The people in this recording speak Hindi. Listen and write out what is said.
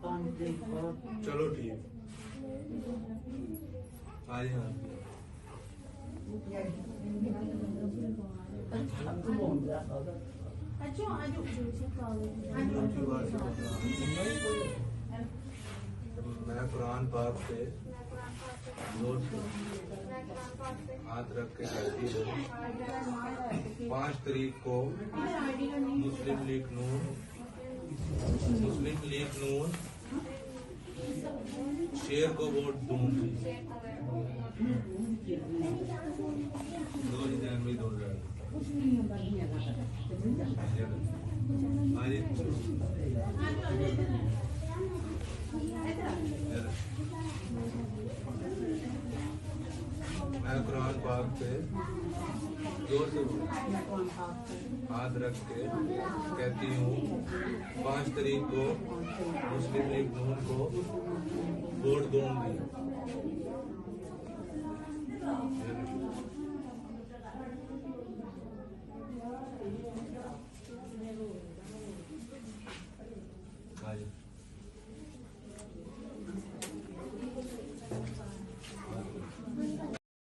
चलो ठीक आज हाँ मैं कुरान पाक से जोर से हाथ रख के कहती हूँ 5 तारीख को मुस्लिम लीग नून शेर को वोट दूंगी। दो ही ध्यान में दौड़ रहा है मैं कुरान पाक से जोर से हाथ रख के कहती हूँ 5 तारीख को मुस्लिम लीग नून को वोट दूंगी।